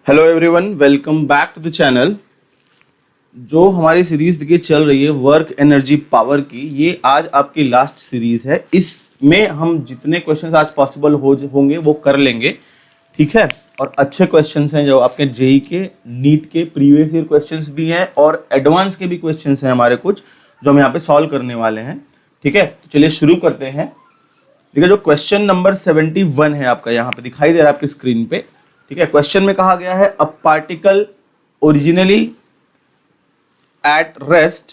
Hello everyone, welcome back to the channel. जो हमारी series देखिए चल रही है वर्क एनर्जी पावर की, ये आज आपकी लास्ट सीरीज है। इसमें हम जितने क्वेश्चंस आज पॉसिबल होंगे वो कर लेंगे, ठीक है। और अच्छे क्वेश्चंस हैं जो आपके जेई के, नीट के प्रीवियस ईयर क्वेश्चंस भी हैं और एडवांस के भी क्वेश्चंस हैं हमारे कुछ, जो हम यहाँ पे सॉल्व करने वाले हैं, ठीक है। तो चलिए शुरू करते हैं। ठीक है, जो क्वेश्चन नंबर 71 है आपका यहाँ पे दिखाई दे रहा है आपकी स्क्रीन पे, ठीक है। क्वेश्चन में कहा गया है a particle originally at rest,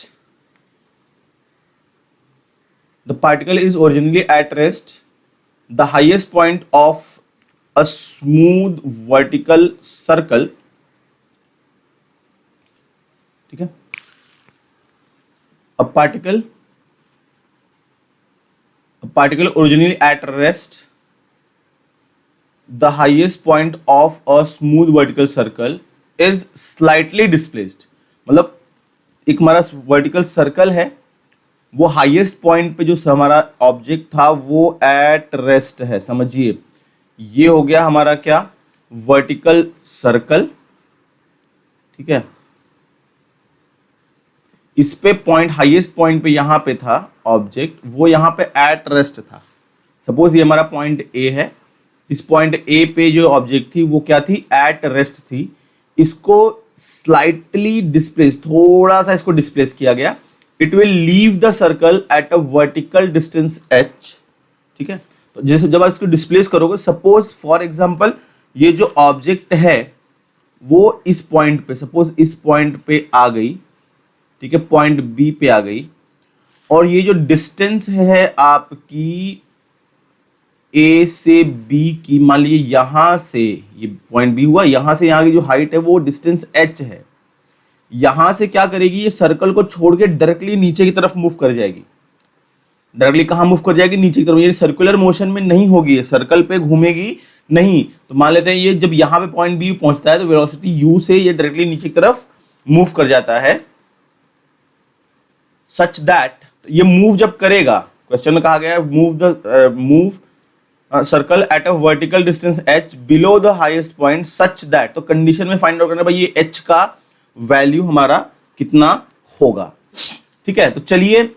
the particle is originally at rest, the highest point of a smooth vertical circle, ठीक है। A particle originally at rest, the highest point of a smooth vertical circle is slightly displaced। मतलब एक हमारा vertical circle है, वो highest point पे जो हमारा ऑब्जेक्ट था वो एट रेस्ट है। समझिए, ये हो गया हमारा क्या, वर्टिकल सर्कल, ठीक है। इस पे पॉइंट, हाईएस्ट पॉइंट पे यहां पे था ऑब्जेक्ट, वो यहां पे एट रेस्ट था। सपोज ये हमारा पॉइंट ए है, इस पॉइंट ए पे जो ऑब्जेक्ट थी वो क्या थी, एट रेस्ट थी। इसको स्लाइटली डिस्प्लेस, थोड़ा सा इसको डिस्प्लेस किया गया। It will leave the circle at a vertical distance H, ठीक है। तो जैसे जब आप इसको डिस्प्लेस करोगे, सपोज फॉर एग्जांपल ये जो ऑब्जेक्ट है वो इस पॉइंट पे, सपोज इस पॉइंट पे आ गई, ठीक है, पॉइंट बी पे आ गई, और ये जो डिस्टेंस है आपकी ए से बी की, मान लीजिए यहां से ये पॉइंट बी हुआ, यहां से यहां की जो हाइट है वो डिस्टेंस एच है। यहां से क्या करेगी, ये सर्कल को छोड़ के डायरेक्टली नीचे की तरफ मूव कर जाएगी। डायरेक्टली कहां मूव कर जाएगी, नीचे की तरफ। ये सर्कुलर मोशन में नहीं होगी, सर्कल पे घूमेगी नहीं। तो मान लेते हैं ये जब यहां पे पॉइंट बी पहुंचता है तो वेलोसिटी यू से ये डायरेक्टली नीचे की तरफ मूव कर जाता है, सच दैट, ये मूव जब करेगा, क्वेश्चन में कहा गया है move circle at a vertical distance h below the highest point such that. तो कंडीशन में फाइंड आउट करना भाई ये h का वैल्यू हमारा कितना होगा, ठीक है। तो चलिए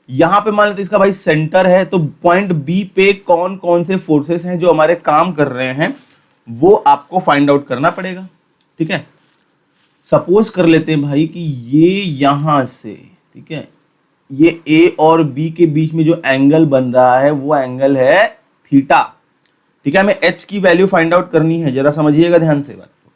यहां पे मान लेते हैं इसका भाई सेंटर है, तो पॉइंट बी पे कौन कौन से फोर्सेस हैं जो हमारे काम कर रहे हैं वो आपको फाइंड आउट करना पड़ेगा, ठीक है। सपोज कर लेते हैं भाई कि ये यहां से, ठीक है, ये ए और बी के बीच में जो एंगल बन रहा है वो एंगल है थीटा, ठीक है। हमें एच की वैल्यू फाइंड आउट करनी है, जरा समझिएगा ध्यान से बात को,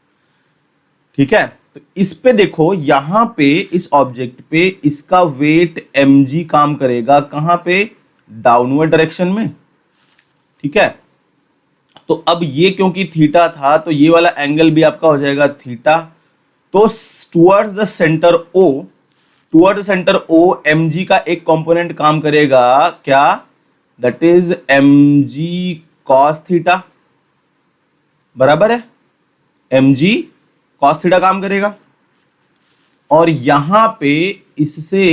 ठीक है। तो इस पे देखो, यहां पे इस ऑब्जेक्ट पे इसका वेट mg काम करेगा, कहां पे, डाउनवर्ड डायरेक्शन में, ठीक है। तो अब ये क्योंकि थीटा था तो ये वाला एंगल भी आपका हो जाएगा थीटा। तो towards the centre O, toward centre O mg का एक कंपोनेंट काम करेगा क्या, that is mg cos theta, बराबर है, mg cos थीटा काम करेगा। और यहां पे इससे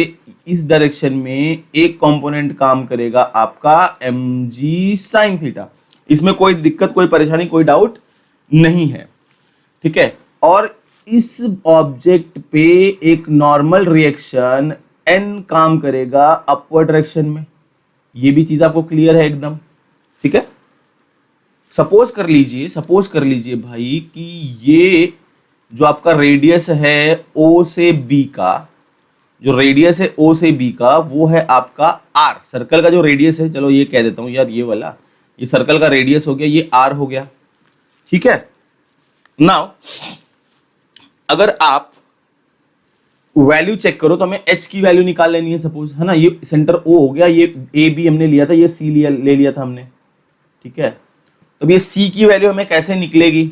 इस डायरेक्शन में एक कंपोनेंट काम करेगा आपका mg sin थीटा। इसमें कोई दिक्कत, कोई परेशानी, कोई डाउट नहीं है, ठीक है। और इस ऑब्जेक्ट पे एक नॉर्मल रिएक्शन n काम करेगा अपवर्ड डायरेक्शन में। ये भी चीज आपको क्लियर है एकदम, ठीक है। सपोज कर लीजिए भाई कि ये जो आपका रेडियस है o से b का, जो रेडियस है o से b का वो है आपका r। सर्कल का जो रेडियस है, चलो ये कह देता हूं यार, ये वाला, ये सर्कल का रेडियस हो गया, ये r हो गया, ठीक है। नाउ अगर आप वैल्यू चेक करो तो हमें h की वैल्यू निकाल लेनी है, सपोज, है ना। ये सेंटर o हो गया, ये a b हमने लिया था, ये c ले लिया था हमने, ठीक है। तो ये c की वैल्यू हमें कैसे निकलेगी,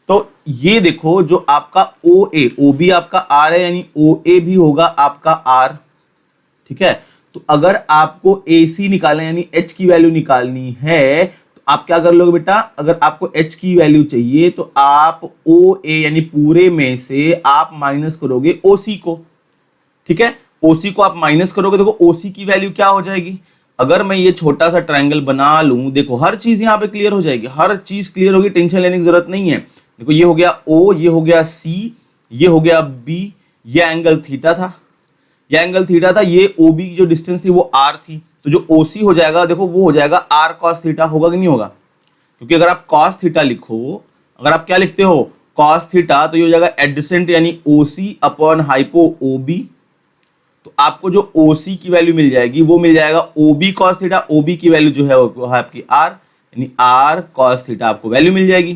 तो ये देखो जो आपका o b आपका r है, यानी o a भी होगा आपका r, ठीक है। तो अगर आपको ac निकालना यानी h की वैल्यू निकालनी है तो आप क्या कर लोगे बेटा, अगर आपको h की वैल्यू चाहिए तो आप OA यानी पूरे में से आप माइनस करोगे OC को, ठीक है। OC को आप माइनस करोगे, देखो OC की वैल्यू क्या हो जाएगी, अगर मैं ये छोटा सा ट्रायंगल बना लूं, देखो हर चीज यहां पे क्लियर हो जाएगी, हर चीज क्लियर होगी, टेंशन लेने की जरूरत नहीं है। देखो ये हो गया O, ये हो गया C, ये हो गया B, ये एंगल थीटा था, ये एंगल थीटा था, ये OB की जो डिस्टेंस थी वो R थी, तो जो OC हो जाएगा देखो वो हो जाएगा R cos थीटा, होगा कि नहीं होगा? क्योंकि अगर आप cos थीटा लिखो, अगर आप क्या लिखते हो cos थीटा, तो ये हो जाएगा एडजेसेंट यानी OC अपॉन हाइपो OB, तो आपको जो OC की वैल्यू मिल जाएगी वो मिल जाएगा OB cos थीटा, OB की वैल्यू जो है वो है आपकी R, यानी R cos थीटा आपको वैल्यू मिल जाएगी,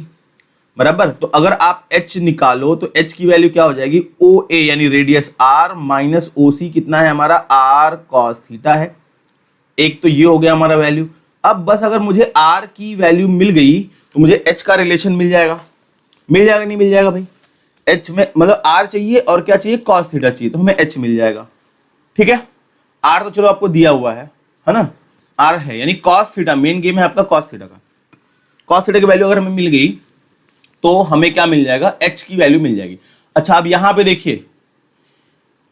बराबर। तो अगर आप H निकालो तो H की वैल्यू क्या हो जाएगी, OA यानी रेडियस R माइनस OC कितना है हमारा, R cos थीटा है। एक तो ये हो गया हमारा वैल्यू। अब बस अगर मुझे R की वैल्यू मिल गई तो मुझे H का रिलेशन मिल जाएगा, मिल जाएगा नहीं मिल जाएगा भाई? H में मतलब R चाहिए और क्या चाहिए, cos थीटा चाहिए, तो हमें H मिल जाएगा, ठीक है। R तो चलो आपको दिया हुआ है ना, R है यानी cos थीटा, मेन गेम है आपका cos थीटा का। cos थीटा की वैल्यू अगर हमें मिल गई तो हमें क्या मिल जाएगा, H की वैल्यू मिल जाएगी। अच्छा अब यहां पे देखिए,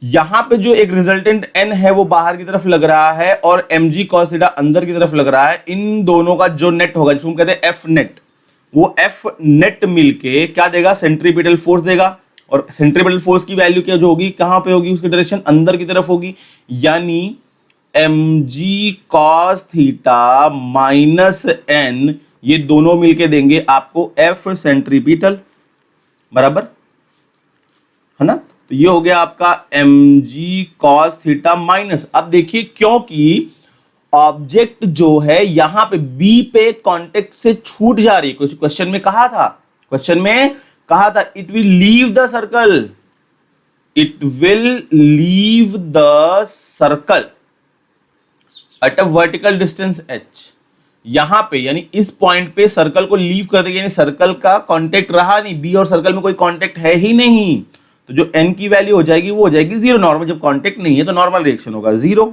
यहां पे जो एक रिजल्टेंट N है वो बाहर की तरफ लग रहा है और mg cos थीटा अंदर की तरफ लग रहा है। इन दोनों का जो नेट होगा जिसको हम कहते हैं F नेट, वो F नेट मिलके क्या देगा, सेंट्रीपिटल फोर्स देगा। और सेंट्रीपिटल फोर्स की वैल्यू क्या जो होगी, कहां पे होगी, उसकी डायरेक्शन अंदर की तरफ होगी, यानी mg cos theta minus n, ये दोनों मिलके देंगे आपको F सेंट्रीपिटल, बराबर है ना। तो ये हो गया आपका mg cos थीटा माइनस। अब देखिए क्योंकि ऑब्जेक्ट जो है यहां पे B पे कांटेक्ट से छूट जा रही है, क्वेश्चन में कहा था, क्वेश्चन में कहा था it will leave the circle, it will leave the circle at a vertical distance h। यहां पे यानी इस पॉइंट पे सर्कल को लीव कर देगा, यानी सर्कल का कांटेक्ट रहा नहीं, बी और सर्कल में कोई कांटेक्ट है ही नहीं, तो जो n की वैल्यू हो जाएगी वो हो जाएगी 0। नॉर्मल जब कांटेक्ट नहीं है तो नॉर्मल रिएक्शन होगा 0,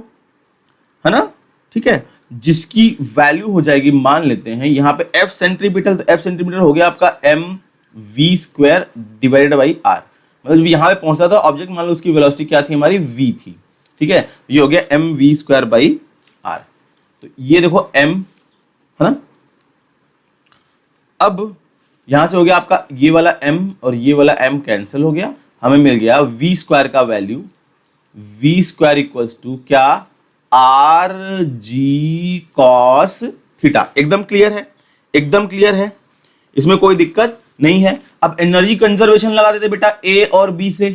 है ना, ठीक है। जिसकी वैल्यू हो जाएगी, मान लेते हैं यहां पे F सेंट्रीपिटल, तो F सेंट्रीपिटल हो गया आपका mv square divided by r, मतलब जब यहां पे पहुंचता था ऑब्जेक्ट, मान लो उसकी वेलोसिटी क्या थी हमारी, v थी, ठीक है। ये हो गया mv स्क्वायर बाई r, तो ये देखो m है ना। अब यहां से हो गया आपका ये वाला m और ये वाला m कैंसिल हो गया, हमें मिल गया v स्क्वायर का value, v square equals to क्या, आर जी कॉस थीटा। एकदम क्लियर है, एकदम क्लियर है, इसमें कोई दिक्कत नहीं है। अब एनर्जी कंजर्वेशन लगा देते बेटा ए और बी से,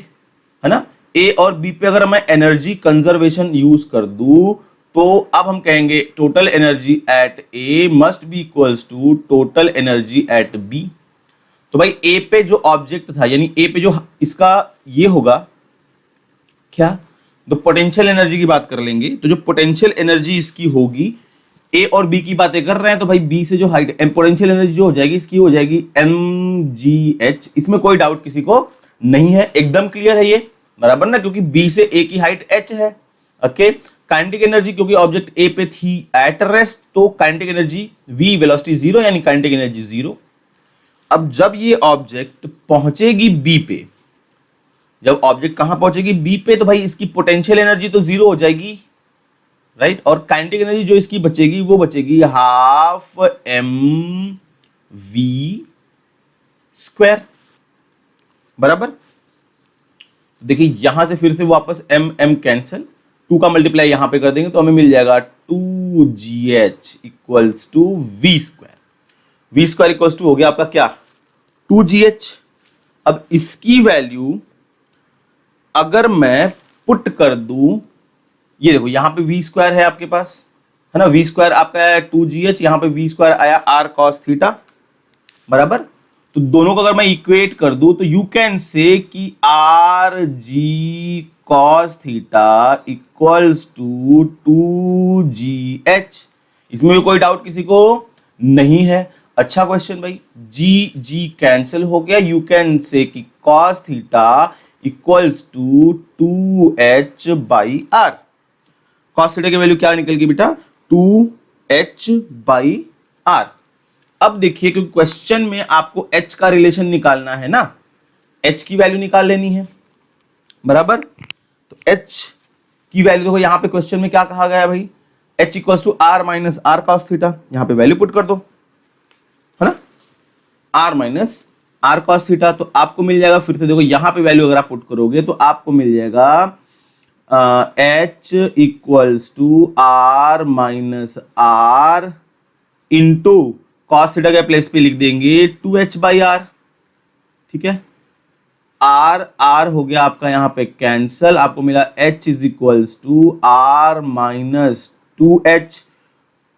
है ना। ए और बी पे अगर मैं एनर्जी कंजर्वेशन यूज कर दूं तो अब हम कहेंगे total energy at A must be equals to total energy at B. तो भाई ए पे जो ऑब्जेक्ट था, यानी ए पे जो इसका ये होगा क्या, तो पोटेंशियल एनर्जी की बात कर लेंगे, तो जो पोटेंशियल एनर्जी इसकी होगी, ए और बी की बातें कर रहे हैं, तो भाई बी से जो हाइट पोटेंशियल एनर्जी जो हो जाएगी इसकी हो जाएगी mgh। इसमें कोई डाउट किसी को नहीं है, एकदम क्लियर है ये, बराबर ना, क्योंकि बी से ए की हाइट h है। ओके, काइनेटिक एनर्जी क्योंकि ऑब्जेक्ट ए पे थी एट रेस्ट, तो काइनेटिक एनर्जी v वेलोसिटी 0 यानी काइनेटिक एनर्जी 0। अब जब ये ऑब्जेक्ट पहुंचेगी बी पे, जब ऑब्जेक्ट कहां पहुंचेगी बी पे, तो भाई इसकी पोटेंशियल एनर्जी तो 0 हो जाएगी, राइट, और काइनेटिक एनर्जी जो इसकी बचेगी वो बचेगी हाफ mv स्क्वायर, बराबर। तो देखिए यहां से फिर से वापस m कैंसिल, 2 का मल्टीप्लाई यहां पे कर देंगे तो हमें मिल जाएगा 2gh equals to v square. v square equals to हो गया आपका क्या, 2gh। अब इसकी वैल्यू अगर मैं पुट कर दूं, ये देखो यहां पे v स्क्वायर है आपके पास, है ना, v स्क्वायर आपका है 2gh, यहां पे v स्क्वायर आया r cos थीटा, बराबर। तो दोनों को अगर मैं इक्वेट कर दूं तो यू कैन से कि r g cos theta equals to 2gh। इसमें भी कोई डाउट किसी को नहीं है। अच्छा क्वेश्चन भाई, जी जी कैंसिल हो गया, यू कैन से कि cos theta equals to 2h by r. cos theta की वैल्यू क्या निकल गई बेटा, 2h बाई आर। अब देखिए क्योंकि क्वेश्चन में आपको h का रिलेशन निकालना है ना, h की वैल्यू निकाल लेनी है, बराबर। तो h की वैल्यू देखो यहां पे क्वेश्चन में क्या कहा गया है भाई, h equals to r minus r cos theta, यहां पे वैल्यू पुट कर दो, है ना, r minus r cos theta, तो आपको मिल जाएगा, फिर से देखो यहां पे वैल्यू अगर आप पुट करोगे तो आपको मिल जाएगा H equals to r minus r into cos theta के प्लेस पे लिख देंगे 2h/r। ठीक है, आर आर हो गया आपका यहां पे कैंसल, आपको मिला h is equals to r minus 2h।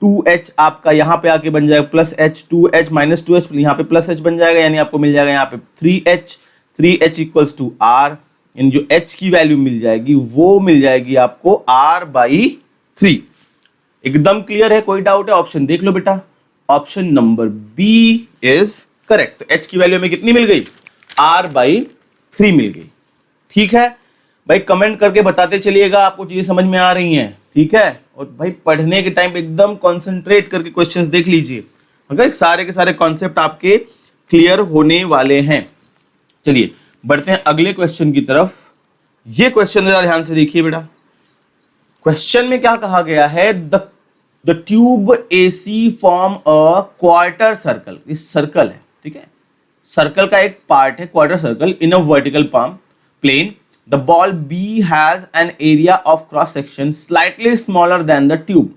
2h आपका यहां पे आके बन जाएगा plus h, 2h minus 2h यहां पे प्लस h बन जाएगा, यानी आपको मिल जाएगा यहां पे 3h। 3h equals to r, इन जो h की वैल्यू मिल जाएगी वो मिल जाएगी आपको r/3। एकदम क्लियर है, कोई डाउट है? ऑप्शन देख लो बेटा, option number B is correct. h की वैल्यू में कितनी मिल गई? r/3 मिल गई। ठीक है भाई, कमेंट करके बताते चलिएगा आपको चीजें समझ में आ रही हैं। ठीक है, और भाई पढ़ने के टाइम पे एकदम कंसंट्रेट करके क्वेश्चंस देख लीजिए, ओके? सारे के सारे कॉन्सेप्ट आपके क्लियर होने वाले हैं। चलिए बढ़ते हैं अगले क्वेश्चन की तरफ। ये क्वेश्चन जरा ध्यान से देखिए बेटा। क्वेश्चन में क्या कहा गया है? The tube AC form a quarter circle. इस सर्कल है, ठीक है, सर्कल का एक पार्ट है quarter circle in a vertical plane. The ball B has an area of cross section slightly smaller than the tube।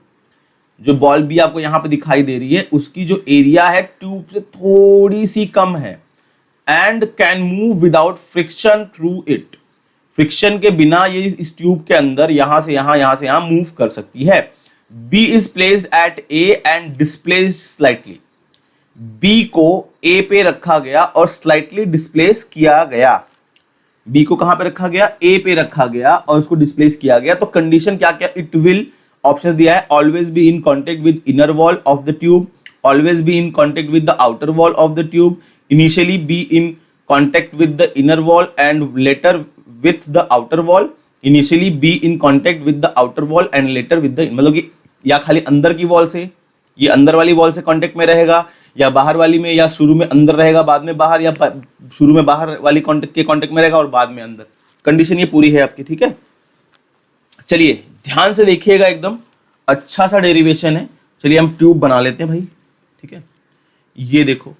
जो बॉल बी आपको यहां पे दिखाई दे रही है उसकी जो एरिया है ट्यूब से थोड़ी सी कम है, and can move without friction through it. Friction के बिना ये इस ट्यूब के अंदर यहां से यहां मूव कर सकती है। B is placed at A and displaced slightly। B को A पे रखा गया और स्लाइटली डिस्प्लेस किया गया। बी को कहां पे रखा गया? ए पे रखा गया और उसको डिस्प्लेस किया गया। तो कंडीशन क्या क्या? इट विल, ऑप्शन दिया है, always be in contact with inner wall of the tube, always be in contact with the outer wall of the tube, initially be in contact with the inner wall and later with the outer wall, initially be in contact with the outer wall and later with the, मतलब कि या खाली अंदर की wall से, ये अंदर वाली वॉल से कांटेक्ट में रहेगा, या बाहर वाली में, या शुरू में अंदर रहेगा बाद में बाहर, या शुरू में बाहर वाली कांटेक्ट में रहेगा और बाद में अंदर। कंडीशन ये पूरी है आपकी। ठीक है, चलिए ध्यान से देखिएगा, एकदम अच्छा सा डेरिवेशन है। चलिए हम ट्यूब बना लेते हैं भाई। ठीक है, ये देखो,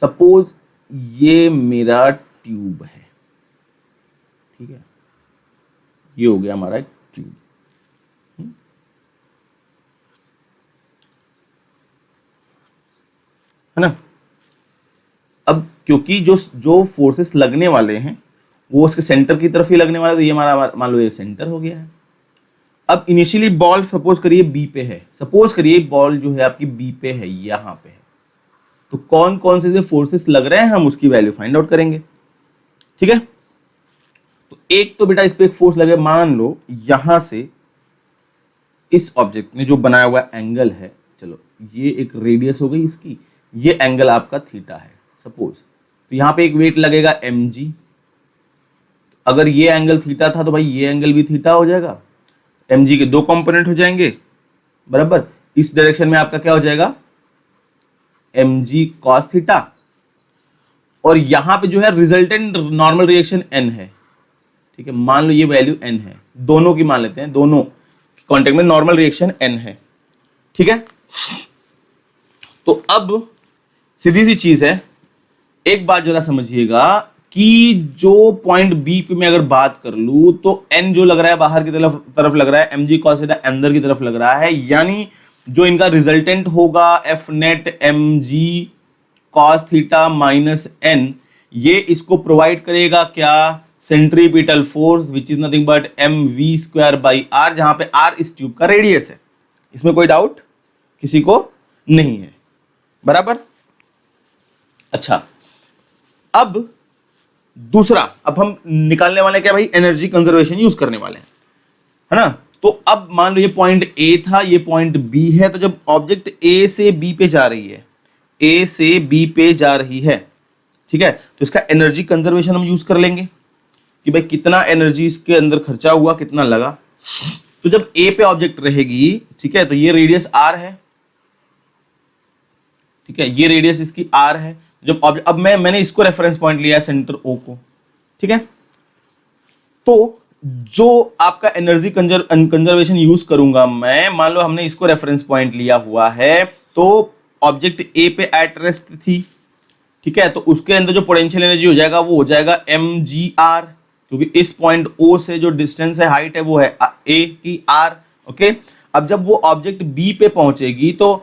सपोज ये मेरा ट्यूब है। ठीक है, ये हो गया हमारा ट्यूब। है ना? अब क्योंकि जो फोर्सेस लगने वाले हैं वो उसके सेंटर की तरफ ही लगने वाले, तो ये हमारा मान लो ये सेंटर हो गया है। अब इनिशियली बॉल सपोज करिए बी पे है, सपोज करिए बॉल जो है आपकी बी पे है, यहां पे है, तो कौन कौन से जो फोर्सेस लग रहे हैं हम उसकी वैल्यू फाइंड आउट करेंगे। ठीक है, तो एक तो बेटा इस पे एक फोर्स लगे, मान लो यहां से इस ऑब्जेक्ट ने जो बनाया हुआ एंगल है, चलो ये एक रेडियस हो गई इसकी, ये एंगल आपका थीटा है सपोज, तो यहां पे एक वेट लगेगा mg। अगर ये एंगल थीटा था तो भाई ये एंगल भी थीटा हो जाएगा, mg के दो कंपोनेंट हो जाएंगे बराबर। इस डायरेक्शन में आपका क्या हो जाएगा? mg cos थीटा, और यहां पे जो है रिजल्टेंट नॉर्मल रिएक्शन n है। ठीक है, मान लो ये वैल्यू n है, दोनों की मान लेते हैं, दोनों कॉन्टेक्ट में नॉर्मल रिएक्शन n है। ठीक है, तो अब सीधी सी चीज है, एक बात जरा समझिएगा कि जो पॉइंट बी पे मैं अगर बात कर लूं तो n जो लग रहा है बाहर की तरफ लग रहा है, mg cos थीटा अंदर की तरफ लग रहा है, यानी जो इनका रिजल्टेंट होगा F net mg cos theta minus n, ये इसको प्रोवाइड करेगा क्या? Centripetal force which is nothing but mv²/r, जहां पे r इस ट्यूब का रेडियस है। इसमें कोई डाउट किसी को नहीं है, बराबर। अच्छा, अब दूसरा, अब हम निकालने वाले क्या भाई? एनर्जी कंजर्वेशन यूज करने वाले हैं, है ना? तो अब मान लो ये पॉइंट ए था, ये पॉइंट बी है, तो जब ऑब्जेक्ट ए से बी पे जा रही है, ए से बी पे जा रही है, ठीक है, तो इसका एनर्जी कंजर्वेशन हम यूज कर लेंगे कि भाई कितना एनर्जी इसके अंदर खर्चा हुआ, कितना लगा। तो जब ए पे ऑब्जेक्ट रहेगी, ठीक है, तो ये रेडियस आर है, ठीक है, ये रेडियस इसकी आर है। जब अब मैंने इसको रेफरेंस पॉइंट लिया है, सेंटर ओ को, ठीक है, तो जो आपका एनर्जी कंजर्वेशन यूज करूंगा मैं, मान लो हमने इसको रेफरेंस पॉइंट लिया हुआ है, तो ऑब्जेक्ट ए पे एट रेस्ट थी, ठीक है, तो उसके अंदर जो पोटेंशियल एनर्जी हो जाएगा वो हो जाएगा mgr, क्योंकि इस पॉइंट O से जो डिस्टेंस है, हाइट है, वो है a की r। ओके, अब जब वो ऑब्जेक्ट B पे पहुंचेगी तो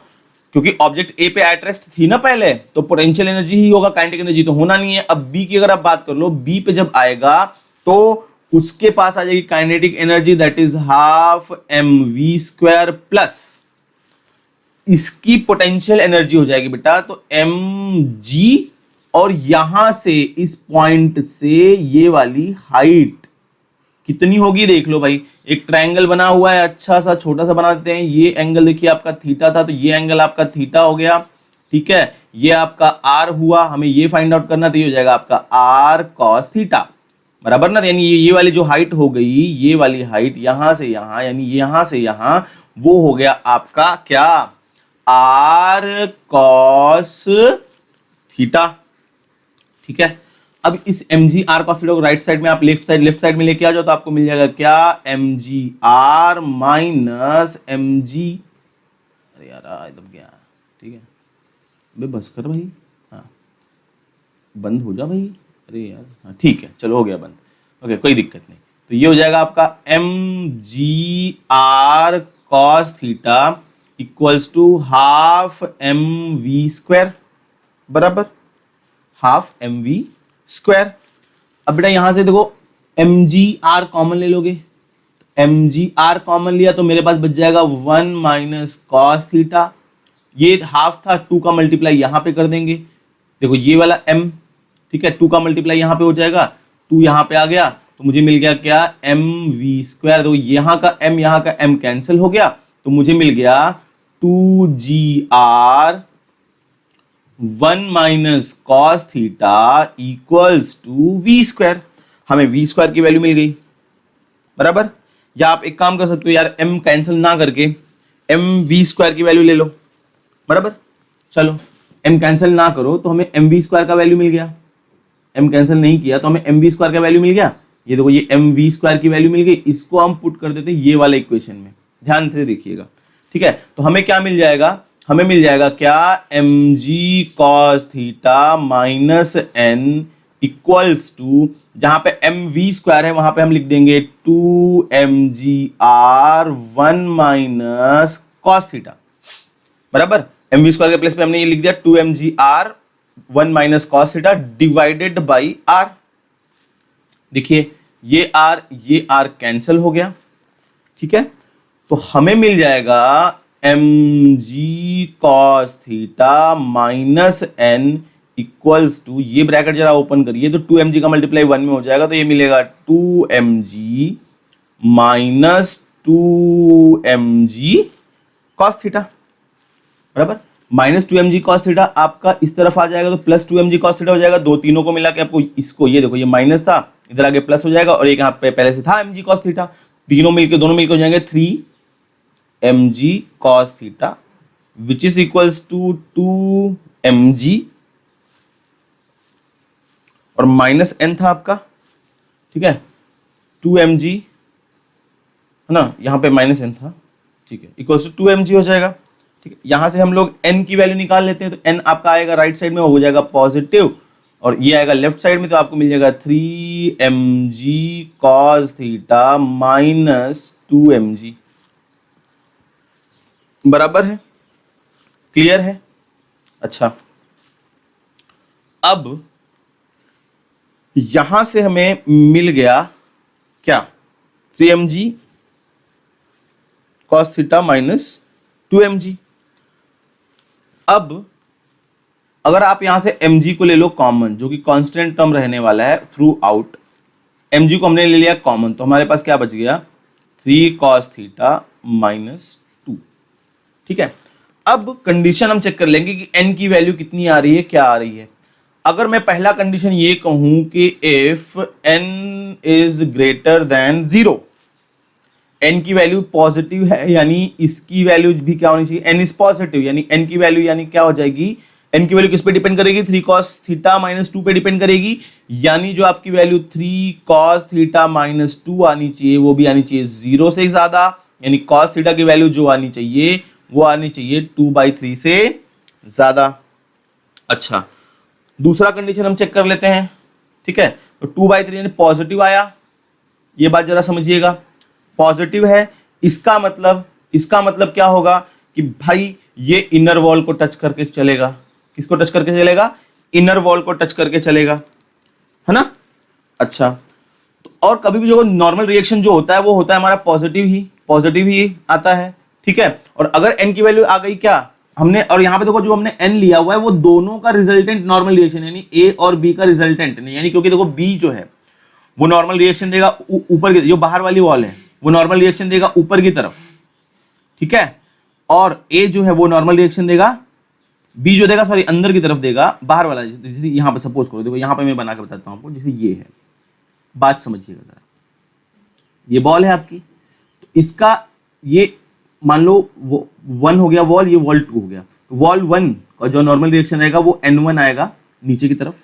क्योंकि ऑब्जेक्ट A पे एट रेस्ट थी ना पहले, तो पोटेंशियल एनर्जी ही होगा, काइनेटिक एनर्जी तो होना नहीं है। अब B की अगर आप बात कर लो, B पे जब आएगा तो उसके पास आ जाएगी kinetic energy, that is half mv² plus इसकी पोटेंशियल एनर्जी हो जाएगी बेटा तो mg, और यहां से इस पॉइंट से ये वाली हाइट कितनी होगी देख लो भाई। एक ट्रायंगल बना हुआ है, अच्छा सा छोटा सा बना देते हैं। ये एंगल देखिए आपका थीटा था, तो ये एंगल आपका थीटा हो गया, ठीक है। ये आपका आर हुआ, हमें ये फाइंड आउट करना, तो ये हो जाएगा आपका आर कॉस थीटा, बराबर ना। यानी ये वाली जो हाइट हो गई, ये वाली हाइट यहां से यहां, यानी यहां से यहां, वो हो गया आपका क्या, आर कॉस थीटा, ठीक है। अब इस mg r cos थीटा को राइट साइड में आप लेफ्ट साइड में लेके आ जाओ, तो आपको मिल जाएगा क्या, mg r माइनस mg, अरे यार दब गया, ठीक है बे, बस कर भाई, हाँ बंद हो जा भाई, अरे यार हाँ ठीक है, चलो हो गया बंद, ओके कोई दिक्कत नहीं। तो ये हो जाएगा आपका mg r cos theta equals to half mv², बराबर हाफ mv²। अब बेटा यहां से देखो mgr कॉमन ले लोगे, mgr कॉमन लिया तो मेरे पास बच जाएगा 1 माइनस कॉस थीटा, ये हाफ था, 2 का मल्टीप्लाई यहां पे कर देंगे, देखो ये वाला m, ठीक है, 2 का मल्टीप्लाई यहां पे हो जाएगा, 2 यहां पे आ गया तो मुझे मिल गया क्या, mv²। तो यहां का m कैंसिल हो गया, तो मुझे मिल गया 2gr 1 minus cos theta equals to v²। हमें v² की वैल्यू मिल गई, बराबर। या आप एक काम कर सकते हो यार, m कैंसिल ना करके mv² की वैल्यू ले लो, बराबर। चलो m कैंसिल ना करो तो हमें mv² का वैल्यू मिल गया, m कैंसिल नहीं किया तो हमें mv² का वैल्यू मिल गया। ये देखो ये mv² की वैल्यू मिल गई, इसको हम पुट कर देते ये वाले इक्वेशन में, ध्यान से देखिएगा, ठीक है। तो हमें क्या मिल जाएगा, हमें मिल जाएगा क्या, mg cos theta minus n equals to, जहां पे mv² है वहां पे हम लिख देंगे 2mgr 1 माइनस कॉस थीटा, बराबर। mv² के प्लेस पे हमने ये लिख दिया 2mgr 1 minus cos theta divided by r। देखिए ये r कैंसिल हो गया, ठीक है। तो हमें मिल जाएगा mg cos theta minus n equals to, ये ब्रैकेट जरा ओपन करिए तो 2mg का मल्टीप्लाई 1 में हो जाएगा, तो ये मिलेगा 2mg minus 2mg cos theta, बराबर। माइनस 2mg cos थीटा आपका इस तरफ आ जाएगा तो प्लस 2mg cos थीटा हो जाएगा। दो तीनों को मिला के आपको इसको, ये देखो ये माइनस था, इधर आगे प्लस हो जाएगा, और एक यहाँ पे पहले से था mg cos थीटा, दोनों मिलकर हो जाएंगे 3mg cos theta which is equals to 2mg और माइनस n था आपका, ठीक है, 2mg है ना, यहां पे माइनस n था, ठीक है, इक्वल्स टू 2mg हो जाएगा, ठीक है। यहां से हम लोग n की वैल्यू निकाल लेते हैं, तो n आपका आएगा राइट साइड में, हो जाएगा पॉजिटिव, और ये आएगा लेफ्ट साइड में, तो आपको मिल जाएगा 3mg cos theta minus 2mg, बराबर है, क्लियर है। अच्छा अब यहां से हमें मिल गया क्या, 3mg cos theta minus 2mg। अब अगर आप यहां से mg को ले लो कॉमन, जो कि कांस्टेंट टर्म रहने वाला है थ्रू आउट, mg को हमने ले लिया कॉमन, तो हमारे पास क्या बच गया, 3 cos थीटा माइनस 2, ठीक है। अब कंडीशन हम चेक कर लेंगे कि n की वैल्यू कितनी आ रही है, क्या आ रही है। अगर मैं पहला कंडीशन ये कहूं कि if n is greater than 0, n की वैल्यू पॉजिटिव है, यानी इसकी वैल्यू भी क्या होनी चाहिए, n इज पॉजिटिव, यानी n की वैल्यू यानी क्या हो जाएगी, n की वैल्यू किस पे डिपेंड करेगी, 3 cos थीटा माइनस 2 पे डिपेंड करेगी, यानी जो आपकी वैल्यू 3 cos थीटा माइनस 2 आनी चाहिए वो भी आनी चाहिए 0 से ज्यादा, यानी cos थीटा की वैल्यू जो आनी चाहिए वो आनी चाहिए 2/3 से ज्यादा। अच्छा दूसरा कंडीशन हम चेक कर लेते हैं, ठीक है। तो 2/3 यानी पॉजिटिव आया, ये बात जरा समझिएगा, पॉजिटिव है, इसका मतलब क्या होगा कि भाई ये इनर वॉल को टच करके चलेगा। किसको टच करके चलेगा? इनर वॉल को टच करके चलेगा, है ना। अच्छा, तो और कभी भी जो नॉर्मल रिएक्शन जो होता है वो होता है हमारा पॉजिटिव ही आता है, ठीक है। और अगर n की वैल्यू आ गई क्या हमने, और यहां पे देखो जो हमने n लिया हुआ है वो दोनों का रिजल्टेंट नॉर्मल रिएक्शन यानी a और b का रिजल्टेंट नहीं, यानी क्योंकि देखो b जो है वो नॉर्मल रिएक्शन देगा ऊपर की, जो बाहर वाली वॉल है वो नॉर्मल रिएक्शन देगा ऊपर की तरफ, ठीक है। और a जो है वो नॉर्मल रिएक्शन देगा, b जो देगा सॉरी अंदर की तरफ देगा, बाहर वाला। जैसे यहां पे सपोज करो, देखो यहां पे मैं बना के बताता हूं आपको, जैसे ये है, बात समझिएगा जरा, ये बॉल है आपकी, तो इसका ये मान लो वो 1 हो गया वॉल, ये वॉल 2 हो गया, तो वॉल 1 का जो नॉर्मल रिएक्शन आएगा वो n1 आएगा नीचे की तरफ,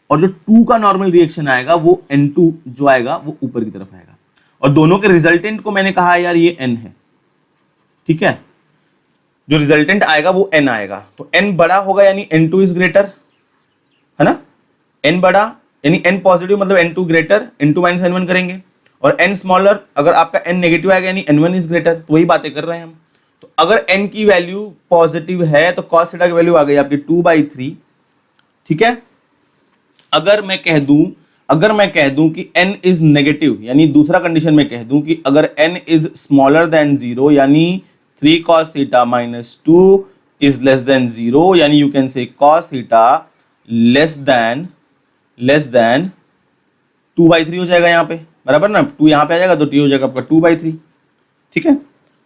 और जो 2 का नॉर्मल रिएक्शन आएगा वो n2 जो आएगा वो ऊपर की तरफ आएगा। और दोनों के रिजल्टेंट को मैंने कहा यार ये n है, ठीक है, जो रिजल्टेंट आएगा वो n आएगा। तो n बड़ा होगा यानी n2 इज ग्रेटर, है ना, n बड़ा यानी n पॉजिटिव मतलब n2 greater, n2 minus n1 करेंगे, और n स्मॉलर अगर आपका n नेगेटिव आएगा यानी n1 इज ग्रेटर, तो वही बातें कर रहे हैं हम। तो अगर n की वैल्यू पॉजिटिव है तो cos थीटा की वैल्यू आ गई आपकी 2/3, ठीक है। अगर मैं कह दूं कि n इज नेगेटिव, यानी दूसरा कंडीशन में कह दूं कि अगर n इज स्मॉलर देन 0 यानी 3 cos theta minus 2 is less than 0, यानी यू कैन से cos थीटा लेस देन 2/3 हो जाएगा यहाँ पे, बराबर ना, 2 यहाँ पे आ जाएगा तो t हो जाएगा आपका 2/3, ठीक है,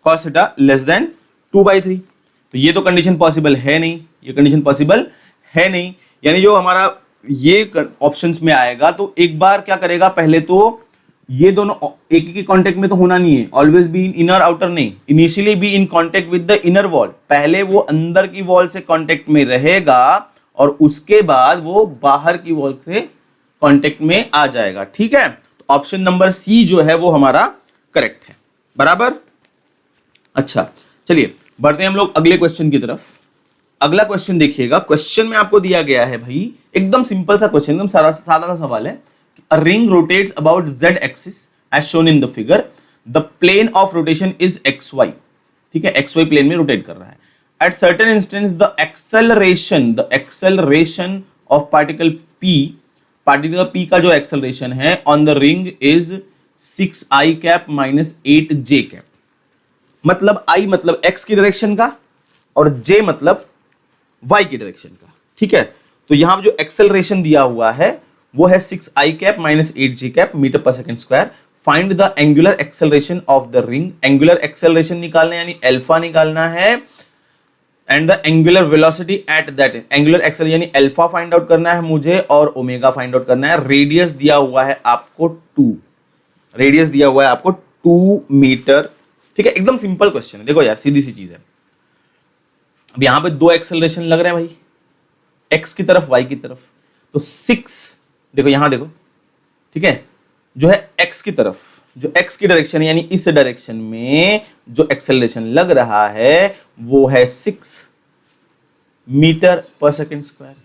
cos थीटा लेस देन 2/3। तो ये तो कंडीशन पॉसिबल है नहीं, ये कंडीशन पॉसिबल है नहीं, यानी जो हमारा ये ऑप्शंस में आएगा तो एक बार क्या करेगा, पहले तो ये दोनों एक ही के कांटेक्ट में तो होना नहीं है, always be in inner outer नहीं, initially be in contact with the inner wall, पहले वो अंदर की वॉल से कांटेक्ट में रहेगा और उसके बाद वो बाहर की वॉल से कांटेक्ट में आ जाएगा, ठीक है। तो ऑप्शन नंबर सी जो है वो हमारा करेक्ट है, बराबर। अच्छा चलिए बढ़ते हैं हम लोग अगले क्वेश्चन की तरफ। अगला क्वेश्चन देखिएगा, क्वेश्चन में आपको दिया गया है भाई एकदम सिंपल सा क्वेश्चन, एकदम सादा सा सवाल है। A ring rotates about z axis as shown in the figure. The plane of rotation is xy, ठीक है, xy plane में रोटेट कर रहा है। At certain instance the acceleration of particle p का जो acceleration है on the ring is 6i cap minus 8j cap। मतलब i मतलब x की डायरेक्शन का और j मतलब y की डायरेक्शन का, ठीक है। तो यहां पर जो एक्सेलरेशन दिया हुआ है वो है 6i cap minus 8g cap metre per second square. Find the angular acceleration of the ring, angular acceleration निकालना है यानी अल्फा निकालना है, and the angular velocity at that, angular accel यानी अल्फा फाइंड आउट करना है मुझे और ओमेगा फाइंड आउट करना है। रेडियस दिया हुआ है आपको 2 मीटर, ठीक है, एकदम सिंपल क्वेश्चन है। देखो यार सीधी सी चीज है, अब यहां पे 2 एक्सेलरेशन लग रहे हैं भाई, एक्स की तरफ वाई की तरफ, तो 6 देखो यहां देखो, ठीक है, जो है x की तरफ, जो x की डायरेक्शन यानी इस डायरेक्शन में जो एक्सेलरेशन लग रहा है वो है 6 मीटर पर सेकंड स्क्वायर,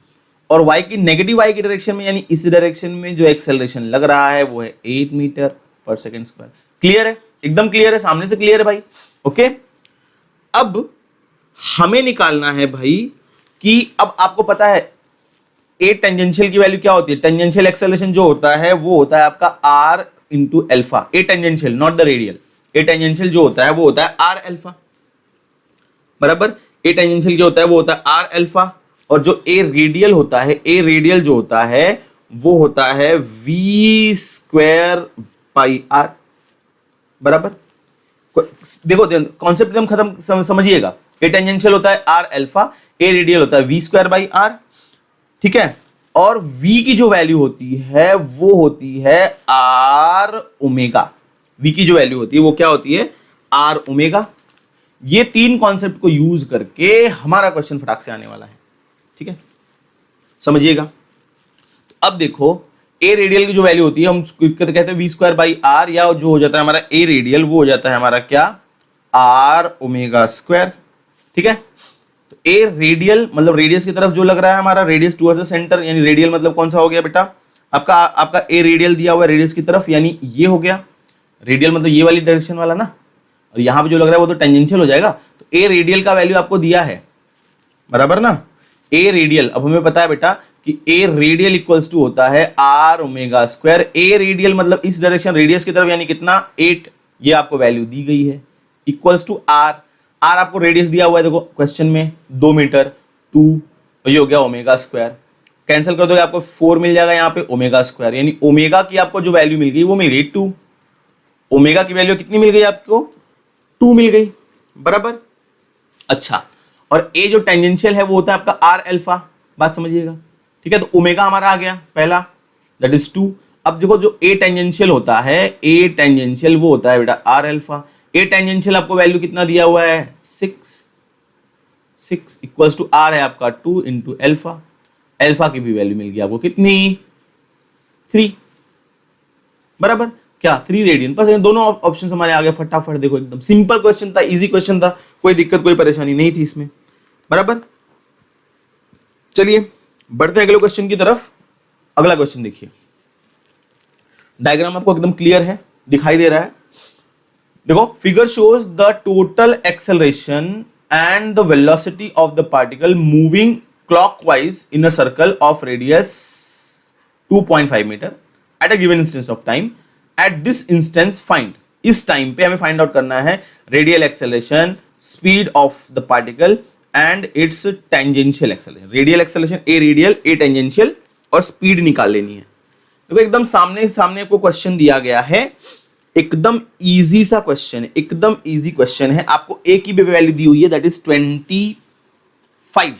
और y की नेगेटिव y की डायरेक्शन में यानी इस डायरेक्शन में जो एक्सेलरेशन लग रहा है वो है 8 metre per second square. Clear है, एकदम क्लियर है, सामने से क्लियर है भाई, ओके। अब हमें निकालना है भाई कि अब आपको पता है ए टेंजेंशियल की वैल्यू क्या होती है, टेंजेंशियल एक्सेलरेशन जो होता है वो होता है आपका r into alpha, A tangential not the radial, a tangential जो होता है वो होता है r अल्फा, बराबर। ए टेंजेंशियल जो होता है वो होता है r अल्फा, और जो ए रेडियल होता है, ए रेडियल जो होता है वो होता है v स्क्वायर पाई r, बराबर। देखो कॉन्सेप्ट एकदम खत्म, समझिएगा। ए टेंजेंशियल होता है r अल्फा, ए रेडियल होता है v स्क्वायर बाई r, ठीक है, और v की जो वैल्यू होती है वो होती है r ओमेगा, v की जो वैल्यू होती है वो क्या होती है r ओमेगा। ये 3 कॉन्सेप्ट को यूज करके हमारा क्वेश्चन फटाक से आने वाला है, ठीक है, समझिएगा। तो अब देखो a रेडियल की जो वैल्यू होती है हम कहते हैं v स्क्वायर बाई r, या जो हो जाता है हमारा a रेडियल वो हो जाता है हमारा क्या r ओमेगा स्क्वायर, ठीक है। तो ए रेडियल मतलब रेडियस की तरफ जो लग रहा है हमारा, रेडियस टुवर्ड्स द सेंटर, यानी रेडियल मतलब कौन सा हो गया बेटा, आपका ए रेडियल दिया हुआ है रेडियस की तरफ, यानी ये हो गया रेडियल मतलब ये वाली डायरेक्शन वाला ना, और यहां पे जो लग रहा है वो तो टेंजेंशियल हो जाएगा। तो ए रेडियल का वैल्यू आपको दिया है, बराबर ना, ए रेडियल। अब हमें पता है बेटा कि ए रेडियल इक्वल्स टू होता है r omega square. A radial मतलब इस डायरेक्शन रेडियस की तरफ, यानी कितना 8, ये आपको वैल्यू दी गई है, इक्वल्स टू आर। आर आपको रेडियस दिया हुआ है देखो क्वेश्चन में 2 मीटर, 2, तो ये हो गया ओमेगा स्क्वायर। कैंसिल कर दोगे आपको 4 मिल जाएगा यहाँ पे ओमेगा स्क्वायर, यानी ओमेगा की आपको जो वैल्यू मिल गई वो मिल गई 2। ओमेगा की वैल्यू कितनी मिल गई आपको, 2 मिल गई, बराबर। अच्छा, और ए जो टेंजेंशियल है वो होता है आपका आर अल्फा, बात समझिएगा, ठीक है। तो ओमेगा हमारा आ गया पहला, दैट इज 2। अब देखो जो ए टेंजेंशियल होता है, ए टेंजेंशियल वो होता है बेटा आर अल्फा। ए टेंजेंशियल आपको वैल्यू कितना दिया हुआ है 6 इक्वल्स टू आर है आपका 2 इंटू अल्फा। अल्फा की भी वैल्यू मिल गई आपको कितनी 3, बराबर क्या 3 रेडियन। बस दोनों ऑप्शन हमारे आगे फटाफट, देखो एकदम सिंपल क्वेश्चन था, इजी क्वेश्चन था, कोई दिक्कत कोई परेशानी नहीं थी इसमें, बराबर। चलिए बढ़ते हैं अगले क्वेश्चन की तरफ। अगला क्वेश्चन देखिए, डायग्राम आपको एकदम क्लियर है, दिखाई दे रहा है। देखो figure shows the total acceleration and the velocity of the particle moving clockwise in a circle of radius 2.5 metre at a given instance of time. At this instance find, इस time पे हमें find out करना है radial acceleration, speed of the particle and its tangential acceleration. Radial acceleration a radial, a tangential, और speed निकाल लेनी है। देखो एकदम सामने सामने आपको क्वेश्चन दिया गया है, एकदम इजी सा क्वेश्चन है, एकदम इजी क्वेश्चन है। आपको ए की भी वैल्यू दी हुई है, दैट इज 25,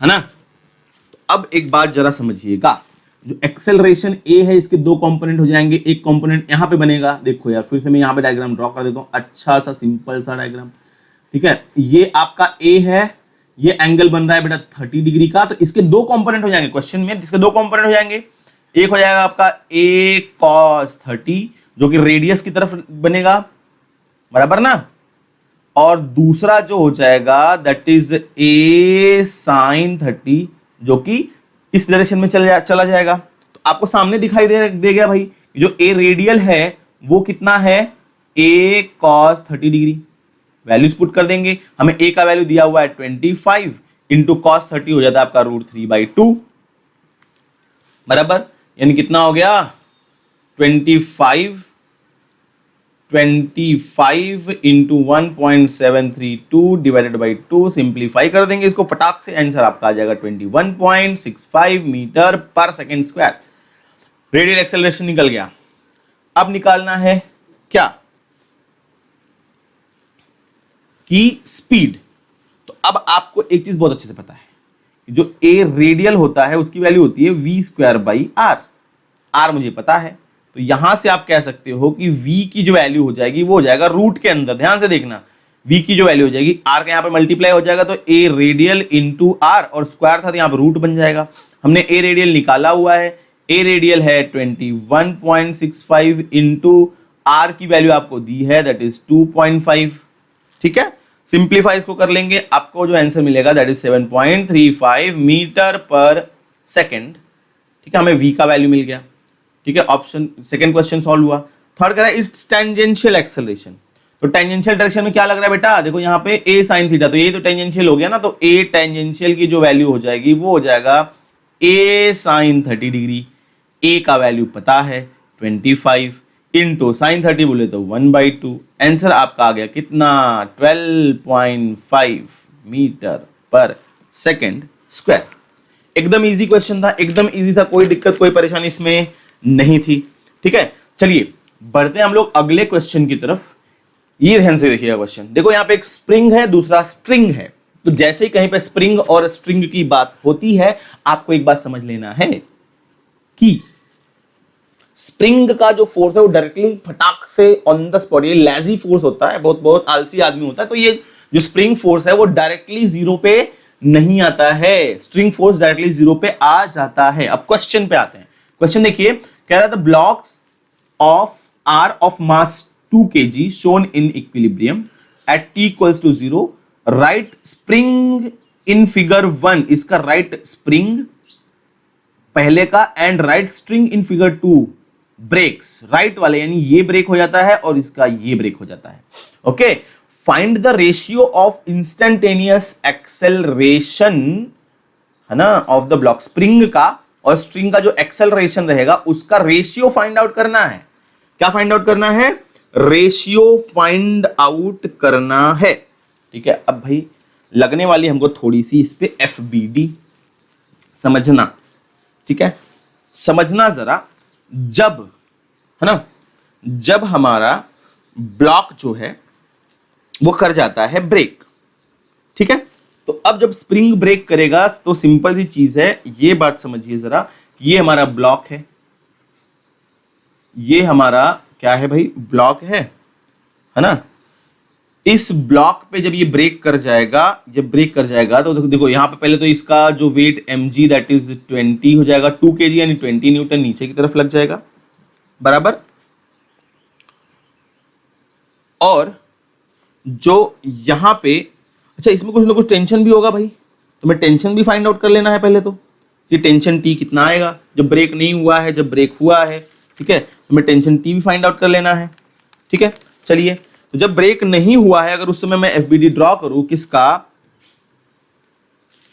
है ना। तो अब एक बात जरा समझिएगा, जो एक्सेलरेशन ए है इसके 2 कंपोनेंट हो जाएंगे, एक कंपोनेंट यहां पे बनेगा, देखो यार फिर से मैं यहां पे डायग्राम ड्रॉ कर देता हूं, अच्छा सा सिंपल सा डायग्राम, ठीक है। ये आपका ए है, ये एंगल बन रहा है बेटा 30 डिग्री का, तो इसके 2 कंपोनेंट हो जाएंगे क्वेश्चन में, इसके 2 कंपोनेंट हो जाएंगे। एक हो जाएगा आपका ए cos 30 जो कि रेडियस की तरफ बनेगा, बराबर ना, और दूसरा जो हो जाएगा दैट इज ए sin 30 जो कि इस डायरेक्शन में चला जाएगा। तो आपको सामने दिखाई दे गया भाई, जो ए रेडियल है वो कितना है a cos 30 degree. Values put कर देंगे, हमें a का वैल्यू दिया हुआ है 25 इंटू cos 30 हो जाता है आपका √3/2, बराबर, यानी कितना हो गया 25 इंटू 1.732 डिवाइडेड बाई 2, सिंप्लीफाई कर देंगे इसको फटाक से, आंसर आपका आ जाएगा 21.65 मीटर पर सेकेंड स्क्वायर। रेडियल एक्सेलरेशन निकल गया। अब निकालना है क्या की स्पीड। तो अब आपको एक चीज बहुत अच्छे से पता है, जो ए रेडियल होता है उसकी वैल्यू होती है v²/r। r मुझे पता है, तो यहां से आप कह सकते हो कि v की जो वैल्यू हो जाएगी वो हो जाएगा रूट के अंदर, ध्यान से देखना, v की जो वैल्यू हो जाएगी r का यहां पे मल्टीप्लाई हो जाएगा, तो a रेडियल इंटू r, और स्क्वायर था तो यहां पे रूट बन जाएगा। हमने a रेडियल निकाला हुआ है, a रेडियल है 21.65 इंटू r की वैल्यू आपको दी है दैट इज 2.5, ठीक है। सिंप्लीफाई इसको कर लेंगे, आपको जो आंसर मिलेगा दैट इज 7.35 मीटर पर सेकेंड, ठीक है। हमें v का वैल्यू मिल गया, ठीक है। ऑप्शन सेकंड क्वेश्चन सॉल्व हुआ। थर्ड कह रहा है इट्स टेंजेंशियल एक्सेलरेशन। तो टेंजेंशियल डायरेक्शन में क्या लग रहा है बेटा, देखो यहाँ पे a sin थीटा, तो ये तो टेंजेंशियल हो गया ना, तो a टेंजेंशियल की जो वैल्यू हो जाएगी वो हो जाएगा a sin 30 डिग्री। a का वैल्यू पता है 25 इंटू साइन 30 बोले तो 1/2, आंसर आपका आ गया कितना 12.5 मीटर पर सेकेंड स्क्वायर। एकदम इजी क्वेश्चन था, एकदम इजी था, कोई दिक्कत कोई परेशानी इसमें नहीं थी, ठीक है। चलिए बढ़ते हैं हम लोग अगले क्वेश्चन की तरफ। ये ध्यान से देखिएगा क्वेश्चन, देखो यहां पे एक स्प्रिंग है, दूसरा स्ट्रिंग है। तो जैसे ही कहीं पे स्प्रिंग और स्ट्रिंग की बात होती है, आपको एक बात समझ लेना है कि स्प्रिंग का जो फोर्स है वो डायरेक्टली फटाक से ऑन द स्पॉट, ये लेजी फोर्स होता है, बहुत बहुत आलसी आदमी होता है, तो ये जो स्प्रिंग फोर्स है वो डायरेक्टली 0 पे नहीं आता है, स्ट्रिंग फोर्स डायरेक्टली 0 पे आ जाता है। अब क्वेश्चन पे आते हैं। क्वेश्चन देखिए, कह रहा था blocks of R of mass 2 kg shown in equilibrium at t equals to 0 right spring in figure 1, इसका राइट स्प्रिंग पहले का end right string in figure 2 breaks, right वाले यानी ये ब्रेक हो जाता है और इसका ये ब्रेक हो जाता है। Okay, find the ratio of instantaneous acceleration, है ना, ऑफ द ब्लॉक। स्प्रिंग का और स्ट्रिंग का जो एक्सेलरेशन रहेगा उसका रेशियो फाइंड आउट करना है। क्या फाइंड आउट करना है? रेशियो फाइंड आउट करना है। ठीक है, अब भाई लगने वाली हमको थोड़ी सी इस पे FBD समझना। ठीक है, समझना जरा, जब, है ना, जब हमारा ब्लॉक जो है वो कर जाता है ब्रेक, ठीक है, तो अब जब स्प्रिंग ब्रेक करेगा तो सिंपल सी चीज है, ये बात समझिए जरा, ये हमारा ब्लॉक है, ये हमारा क्या है भाई? ब्लॉक है ना। इस ब्लॉक पे जब ये ब्रेक कर जाएगा, जब ब्रेक कर जाएगा तो देखो यहां पे पहले तो इसका जो वेट mg दैट इज 20 हो जाएगा, 2 kg यानी 20 न्यूटन नीचे की तरफ लग जाएगा, बराबर। और जो यहां पे, अच्छा इसमें कुछ ना कुछ टेंशन भी होगा भाई, तो मैं टेंशन भी फाइंड आउट कर लेना है पहले तो, ये टेंशन T कितना आएगा जब ब्रेक नहीं हुआ है, जब ब्रेक हुआ है, ठीक है, तो मैं टेंशन T भी फाइंड आउट कर लेना है। ठीक है, चलिए, तो जब ब्रेक नहीं हुआ है, अगर उस समय मैं FBD ड्रॉ करूं किसका?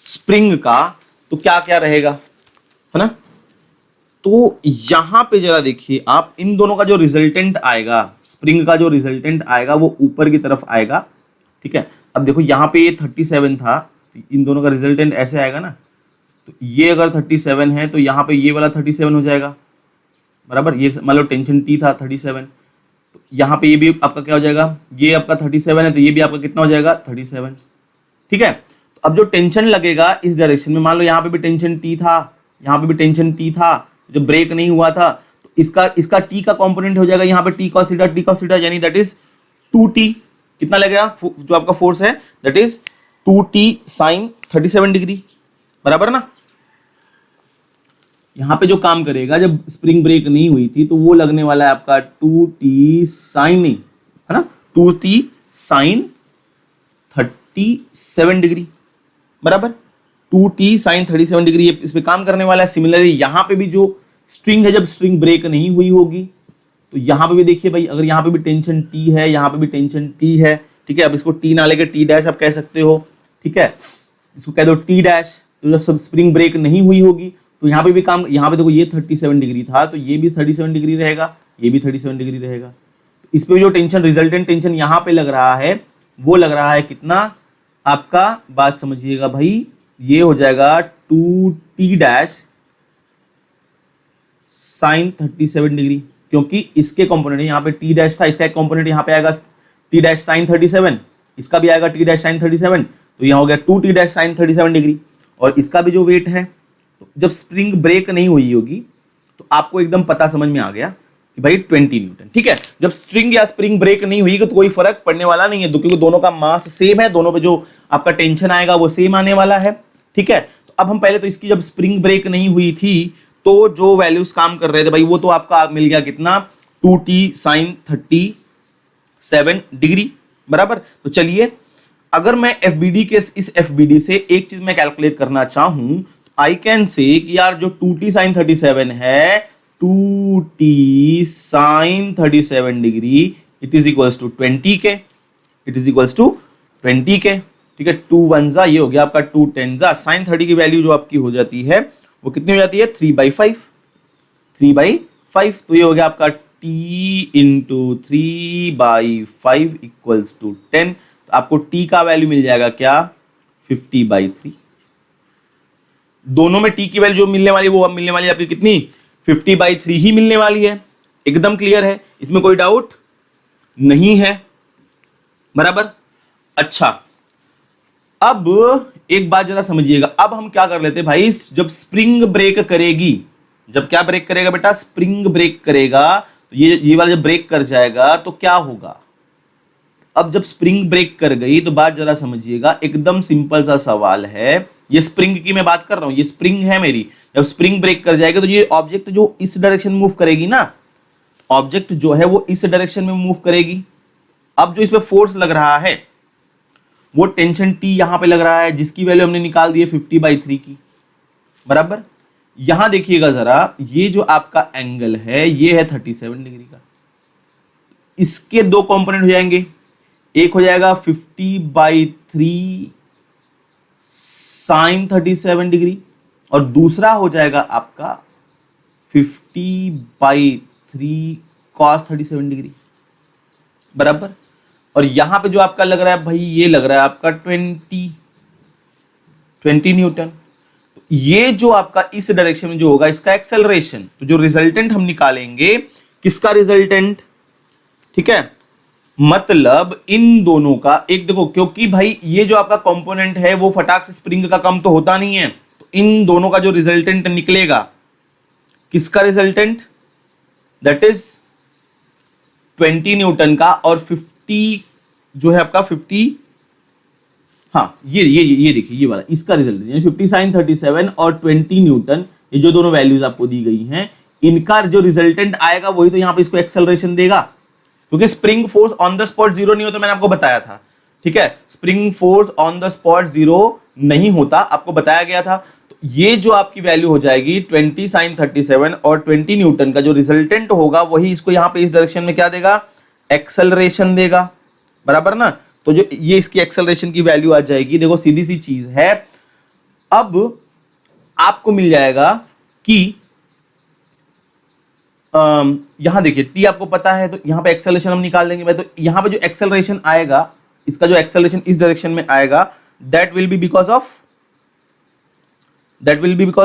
स्प्रिंग का, तो क्या क्या रहेगा, है ना। तो यहां पे जरा देखिए आप, इन दोनों का जो रिजल्टेंट आएगा, स्प्रिंग का जो रिजल्टेंट आएगा वो ऊपर की तरफ आएगा। ठीक है, अब देखो यहां पे ये 37 था, इन दोनों का रिजल्टेंट ऐसे आएगा ना, तो ये अगर 37 है तो यहाँ पे ये वाला 37 हो जाएगा, बराबर। ये मान लो टेंशन T था 37, तो यहाँ पे ये भी आपका क्या हो जाएगा? ये आपका 37 है तो ये भी आपका कितना हो जाएगा? 37। ठीक है, तो अब जो टेंशन लगेगा इस डायरेक्शन में, मान लो यहाँ पे भी टेंशन T था, यहाँ पे भी टेंशन T था, जब ब्रेक नहीं हुआ था, तो इसका T का कंपोनेंट हो जाएगा यहाँ पे T cos थीटा, यानी दैट इज 2T। कितना लगेगा जो आपका फोर्स है? That is 2T sin 37 degree, बराबर ना। यहां पे जो काम करेगा, जब स्प्रिंग ब्रेक नहीं हुई थी, तो वो लगने वाला है आपका 2T sin, है ना, 2T sin 37 डिग्री, बराबर। 2T sin 37 डिग्री ये इस पे काम करने वाला है। सिमिलरली यहां पे भी जो स्ट्रिंग है, जब स्ट्रिंग ब्रेक नहीं हुई होगी, तो यहां पे भी देखिए भाई, अगर यहां पे भी टेंशन T है, यहां पे भी टेंशन T है, ठीक है, अब इसको T ना लेके T डैश आप कह सकते हो, ठीक है, इसको कह दो T डैश। तो जब सब स्प्रिंग ब्रेक नहीं हुई होगी तो यहाँ पे भी काम, यहाँ पे देखो ये 37 डिग्री था, तो ये भी 37 डिग्री रहेगा, ये भी 37 डिग्री रहेगा। तो इस पे जो टेंशन, रिजल्टेंट टेंशन यहाँ पे लग रहा है, वो लग रहा है कितना आपका? बात समझिएगा भाई, ये हो जाएगा 2T डैश साइन 37 डिग्री, क्योंकि इसके कंपोनेंट यहाँ पे T डैश था, इसका एक कंपोनेंट यहाँ पे आएगा T डैश साइन 37, इसका भी आएगा T डैश साइन 37, तो यहाँ हो गया 2T डैश साइन 37 डिग्री। और इसका भी जो वेट है, तो जब स्प्रिंग ब्रेक नहीं हुई होगी तो आपको एकदम पता समझ में आ गया कि भाई 20 न्यूटन। ठीक है, जब स्ट्रिंग या स्प्रिंग ब्रेक नहीं हुई तो कोई फर्क पड़ने वाला नहीं है, क्योंकि दोनों का मास सेम है, दोनों पे जो आपका टेंशन आएगा वो सेम आने वाला है। ठीक है, तो अब हम पहले तो इसकी, जब स्प्रिंग ब्रेक नहीं हुई थी तो जो वैल्यूज काम कर रहे थे भाई, वो तो आपका मिल गया कितना? 2T sin 37 डिग्री, बराबर। तो चलिए, अगर मैं FBD के इस FBD से एक चीज मैं कैलकुलेट करना चाहूं, आई कैन से कि यार जो 2T sin 37 है, 2T sin 37 degree, it is equals to 20 k, it is equals to 20 के। ठीक है, 2 1 जा, ये हो गया आपका 2 10 जा, sin 30 की वैल्यू जो आपकी हो जाती है वो कितनी हो जाती है? 3/5, 3/5। तो ये हो गया आपका T इंटू 3/5 इक्वल्स टू 10। तो आपको T का वैल्यू मिल जाएगा क्या? 50/3। दोनों में T की वैल्यू जो मिलने वाली, वो अब मिलने वाली है आपकी कितनी? 50/3 ही मिलने वाली है। एकदम क्लियर है, इसमें कोई डाउट नहीं है, बराबर। अच्छा, अब एक बात जरा समझिएगा, अब हम क्या कर लेते भाई, जब स्प्रिंग ब्रेक करेगी, जब क्या ब्रेक करेगा बेटा? स्प्रिंग ब्रेक करेगा, तो ये वाला जब ब्रेक कर जाएगा तो क्या होगा? अब जब स्प्रिंग ब्रेक कर गई तो बात जरा समझिएगा, एकदम सिंपल सा सवाल है, ये स्प्रिंग की मैं बात कर रहा हूं, ये स्प्रिंग है मेरी, जब स्प्रिंग ब्रेक कर जाएगा तो ये ऑब्जेक्ट जो इस डायरेक्शन में मूव करेगी ना, ऑब्जेक्ट जो है वो इस डायरेक्शन में मूव करेगी। अब जो इस पे फोर्स लग रहा है वो टेंशन टी यहां पे लग रहा है जिसकी वैल्यू हमने निकाल दी है 50/3 की, बराबर। यहां देखिएगा जरा, ये जो आपका एंगल है ये है 37 डिग्री का, इसके दो कंपोनेंट हो जाएंगे, एक हो जाएगा 50/3 साइन 37 डिग्री और दूसरा हो जाएगा आपका 50/3 कॉस 37 डिग्री, बराबर। और यहां पे जो आपका लग रहा है भाई, ये लग रहा है आपका 20 न्यूटन। तो ये जो आपका इस डायरेक्शन में जो होगा इसका एक्सेलरेशन, तो जो रिजल्टेंट हम निकालेंगे किसका रिजल्टेंट, ठीक है, मतलब इन दोनों का एक देखो, क्योंकि भाई ये जो आपका कंपोनेंट है वो फटाक से स्प्रिंग का कम तो होता नहीं है, तो इन दोनों का जो रिजल्टेंट निकलेगा, किसका रिजल्टेंट, दैट इज 20 न्यूटन का, और 50 जो है आपका 50, हाँ ये देखिए ये वाला इसका रिजल्ट, यानी 50 साइन 37 और 20 न्यूटन, ये जो दोनों वैल्यूज आपको दी गई हैं, इनका जो रिजल्टेंट आएगा वही तो यहां पे इसको एक्सेलरेशन देगा, क्योंकि spring force on the spot zero नहीं होता, मैंने आपको बताया था, ठीक है, spring force on the spot zero नहीं होता, आपको बताया गया था। तो ये जो आपकी वैल्यू हो जाएगी 20 साइन 37 और 20 न्यूटन का जो रिजल्टेंट होगा वही इसको यहां पे इस डायरेक्शन में क्या देगा, एक्सेलरेशन देगा, बराबर ना। तो जो ये इसकी एक्सेलरेशन की वैल्यू आ जाएगी, देखो सीधी सी चीज है, अब आपको मिल जाएगा कि यहां देखिए टी आपको पता है, तो यहां पे एक्सेलरेशन हम निकाल देंगे भाई, तो यहां पे जो एक्सेलरेशन आएगा, इसका जो एक्सेलरेशन इस डायरेक्शन में आएगा, that will be because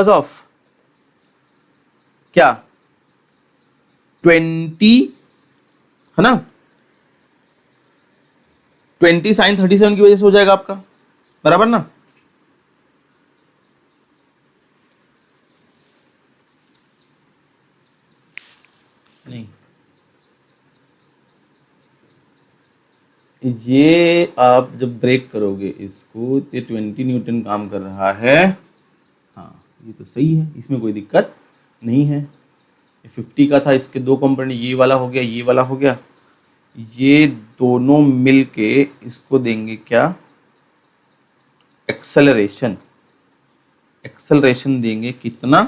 of क्या, 20 है ना, 20 साइन 37 की वजह से हो जाएगा आपका, बराबर ना। नहीं, ये आप जब ब्रेक करोगे इसको, ये 20 न्यूटन काम कर रहा है, हाँ ये तो सही है, इसमें कोई दिक्कत नहीं है। 50 का था, इसके दो कंपोनेंट, ये वाला हो गया, ये वाला हो गया, ये दोनों मिलके इसको देंगे क्या, एक्सेलरेशन, एक्सेलरेशन देंगे कितना,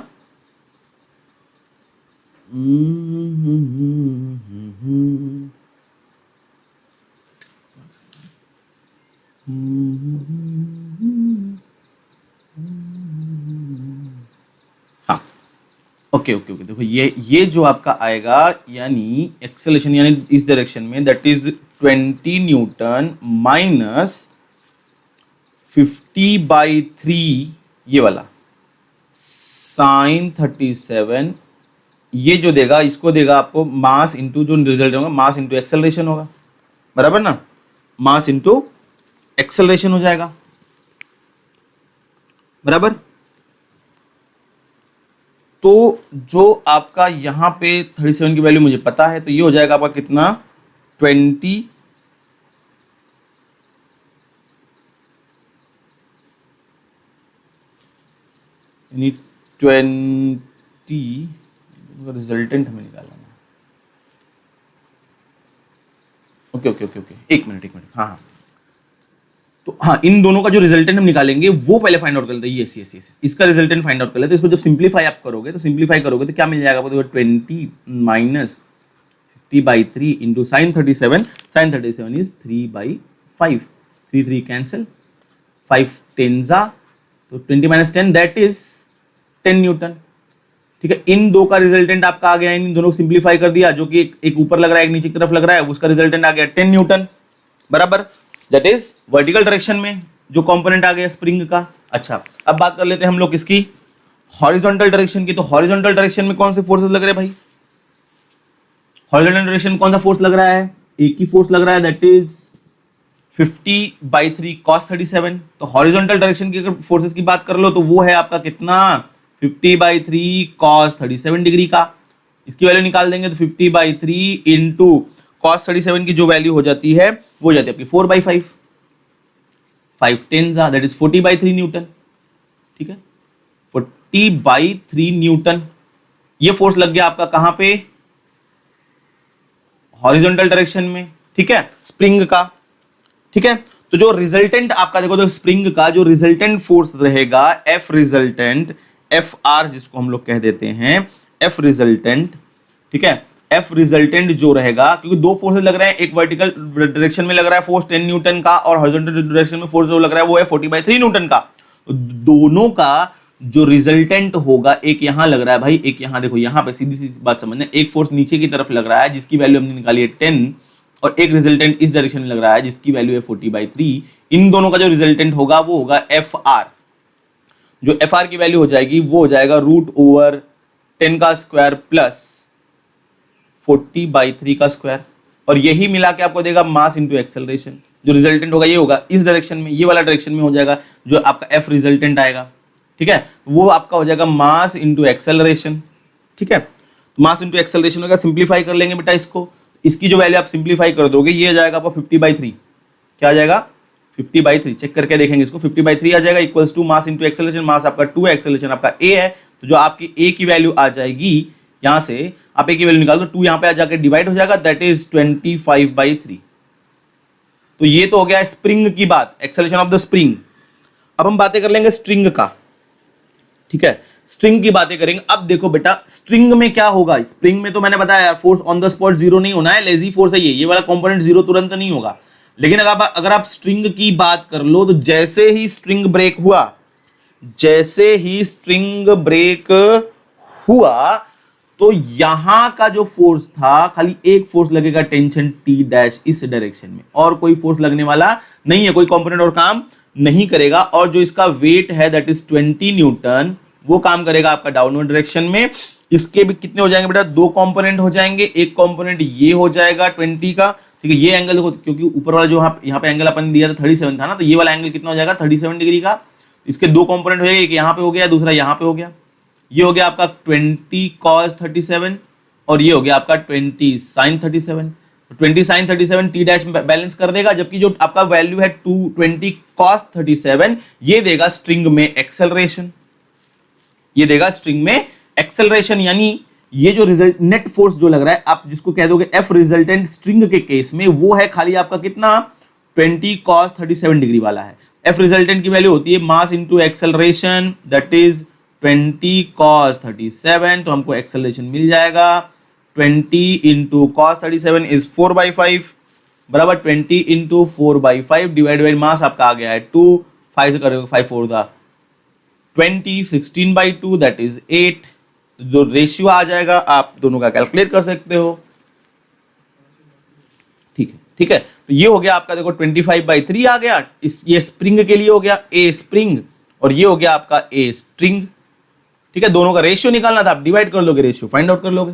हाँ ओके ओके ओके, देखो ये जो आपका आएगा, यानी एक्सेलरेशन यानी इस डायरेक्शन में, दैट इज 20 न्यूटन माइनस 50/3 ये वाला साइन 37, ये जो देगा इसको देगा आपको मास इंटू जो रिजल्ट होगा, मास इंटू एक्सेलरेशन होगा, बराबर ना, मास इंटू एक्सेलरेशन हो जाएगा, बराबर। तो जो आपका यहां पे 37 की वैल्यू मुझे पता है, तो ये हो जाएगा आपका कितना, 20 यानी 20 रिजल्टेंट हमें निकालना है। ओके ओके ओके ओके, एक मिनट हाँ हाँ, तो हाँ इन दोनों का जो रिजल्टेंट हम निकालेंगे वो पहले फाइंड आउट कर लेते हैं, यस इसका रिजल्टेंट फाइंड आउट कर लेते हैं। इसको जब सिंप्लीफाई आप करोगे तो क्या मिल जाएगा, तो 20 minus 50/3 into sine 37 is 3/5, 3 cancel, 5 10 तो 20 माइनस 10 दैट इज 10 न्यूटन, ठीक है। इन दो का रिजल्टेंट आपका आ गया, इन दोनों को सिंप्लीफाई कर दिया, जो कि एक ऊपर लग रहा है एक नीचे की तरफ लग रहा है, उसका रिजल्टेंट आ गया 10 न्यूटन, बराबर। दैट इज वर्टिकल डायरेक्शन में जो कंपोनेंट आ गया स्प्रिंग का। अच्छा, अब बात कर लेते हैं हम लोग किसकी, हॉरिजॉन्टल डायरेक्शन की। तो हॉरिजॉन्टल डायरेक्शन में कौन से फोर्सेस लग रहे हैं भाई, हॉरिजॉन्टल डायरेक्शन में कौन सा फोर्स लग रहा है, एक ही फोर्स लग रहा है, दैट इज 50/3 cos 37। तो हॉरिजॉन्टल डायरेक्शन की अगर फोर्सेस की बात कर लो तो वो है आपका कितना, 50/3 cos 37 डिग्री का। इसकी वैल्यू निकाल देंगे तो 50/3 इंटू cos 37 की जो वैल्यू हो जाती है वो हो जाती है आपकी 4/5, 5 10 दैट इज 40/3 न्यूटन, ठीक है, 40/3 न्यूटन। ये फोर्स लग गया आपका कहां पे, हॉरिजॉन्टल डायरेक्शन में, ठीक है, स्प्रिंग का, ठीक है। तो जो रिजल्टेंट आपका देखो तो स्प्रिंग का जो रिजल्टेंट फोर्स रहेगा एफ रिजल्टेंट, एफ आर जिसको हम लोग कह देते हैं एफ रिजल्टेंट, ठीक है, एफ रिजल्टेंट जो रहेगा, क्योंकि दो फोर्सेस लग रहे हैं, एक वर्टिकल डायरेक्शन में लग रहा है फोर्स 10 न्यूटन का और हॉरिजॉन्टल डायरेक्शन में फोर्स जो लग रहा है वो है 40/3 न्यूटन का। तो दोनों का जो रिजल्टेंट होगा, एक यहां लग रहा है भाई, एक यहां, देखो यहां पे सीधी सी बात समझना, एक फोर्स नीचे की तरफ लग रहा है जिसकी वैल्यू हमने निकाली है 10, और एक रिजल्टेंट इस डायरेक्शन में लग रहा है जिसकी वैल्यू है 40/3। इन दोनों का जो रिजल्टेंट होगा वो होगा एफ आर। जो एफ आर की वैल्यू हो जाएगी वो हो जाएगा √10 का स्क्वायर प्लस 40/3 का स्क्वायर, और यही मिला के आपको देगा मास इंटू एक्सेलरेशन। जो रिजल्टेंट होगा ये होगा इस डायरेक्शन में, ये वाला डायरेक्शन में हो जाएगा जो आपका एफ रिजल्टेंट आएगा, ठीक है, वो आपका हो जाएगा मास इंटू एक्सेलरेशन, ठीक है। तो मास इंटू एक्सेलरेशन होगा, सिंप्लीफाई कर लेंगे बेटा इसको, इसकी जो वैल्यू आप सिंप्लीफाई कर दोगे ये आ जाएगा आपका 50/3। क्या आ जाएगा? 50/3। चेक करके देखेंगे इसको, 50/3 आ जाएगा equals to mass into acceleration, mass आपका 2 है, एक्सेलरेशन आपका a है, तो जो आपकी a की वैल्यू आ जाएगी, यहां से आप a की वैल्यू निकाल दो, 2 यहां पे आ जाकर डिवाइड हो जाएगा, दैट इज 25/3। तो ये तो हो गया स्प्रिंग की बात, एक्सेलरेशन ऑफ द स्प्रिंग। अब हम बातें कर लेंगे स्ट्रिंग का, ठीक है, स्ट्रिंग की बातें करेंगे। अब देखो बेटा स्ट्रिंग में क्या होगा, स्प्रिंग में तो मैंने बताया force on the spot zero नहीं होना है, लेजी फोर्स है ये वाला कंपोनेंट जीरो तुरंत नहीं होगा। लेकिन अगर आप स्ट्रिंग की बात कर लो तो जैसे ही स्ट्रिंग ब्रेक हुआ, जैसे ही स्ट्रिंग ब्रेक हुआ तो यहां का जो फोर्स था, खाली एक फोर्स लगेगा, टेंशन टी डैश इस डायरेक्शन में, और कोई फोर्स लगने वाला नहीं है, कोई कंपोनेंट और काम नहीं करेगा। और जो इसका वेट है दैट इज 20 न्यूटन, वो काम करेगा आपका डाउनवर्ड डायरेक्शन में। इसके भी कितने हो जाएंगे बेटा? दो कंपोनेंट हो जाएंगे, एक कंपोनेंट ये हो जाएगा 20 का, ठीक है, ये एंगल देखो, क्योंकि ऊपर वाला जो यहाँ पे एंगल अपन दिया था 37 था ना, तो ये वाला एंगल कितना हो जाएगा? 37 डिग्री का। इसके दो कंपोनेंट हो जाएंगे, एक यहाँ पे हो गया, दूसरा यहाँ पे हो गया। ये हो गया आपका 20 cos 37 और ये हो गया आपका 20 sin 37। 20 sin 37 T dash balance कर देगा, जबकि जो आपका वैल्यू है 20 cos 37 ये देगा स्ट्रिंग में एक्सेलरेशन, ये देगा स्ट्रिंग में एक्सेलरेशन। यानी ये जो रिजल्ट नेट फोर्स जो लग रहा है, आप जिसको कह दोगे एफ रिजल्टेंट स्ट्रिंग के केस में, वो है खाली आपका कितना? 20 cos 37 डिग्री वाला है। एफ रिजल्टेंट की वैल्यू होती है मास into acceleration, that is 20 cos 37, तो हमको एक्सेलरेशन मिल जाएगा 20 इंटू cos 37 इज 4/5 बराबर 20 इंटू 4/5 डिवाइड बाई मास आपका आ गया है 2, 5 से करोगे 5 4 था 20, 16/2 दैट इज 8। जो रेशियो आ जाएगा आप दोनों का कैलकुलेट कर सकते हो, ठीक है, ठीक है। तो ये हो गया आपका देखो 25/3 आ गया, ये स्प्रिंग के लिए हो गया ए स्प्रिंग, और ये हो गया आपका ए स्ट्रिंग, ठीक है। दोनों का रेशियो निकालना था, आप डिवाइड कर लोगे, रेशियो फाइंड आउट कर लोगे,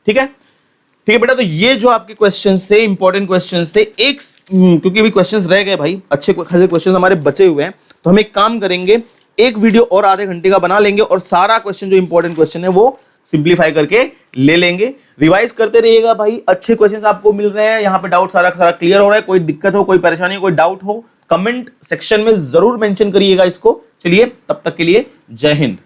ठीक है, ठीक है बेटा। तो ये जो आपके क्वेश्चंस थे, इंपॉर्टेंट क्वेश्चंस थे, एक क्योंकि भी क्वेश्चंस रह गए भाई, अच्छे खासे क्वेश्चंस हमारे बचे हुए हैं, तो हम एक काम करेंगे, एक वीडियो और आधे घंटे का बना लेंगे और सारा क्वेश्चन जो इंपॉर्टेंट क्वेश्चन है वो सिंप्लीफाई करके ले लेंगे। रिवाइज करते रहिएगा भाई, अच्छे क्वेश्चंस आपको मिल रहे हैं, यहाँ पे डाउट सारा क्लियर हो रहा है। कोई दिक्कत हो, कोई परेशानी हो, कोई डाउट हो, कमेंट सेक्शन में जरूर मेंशन करिएगा इसको। चलिए तब तक के लिए जय हिंद।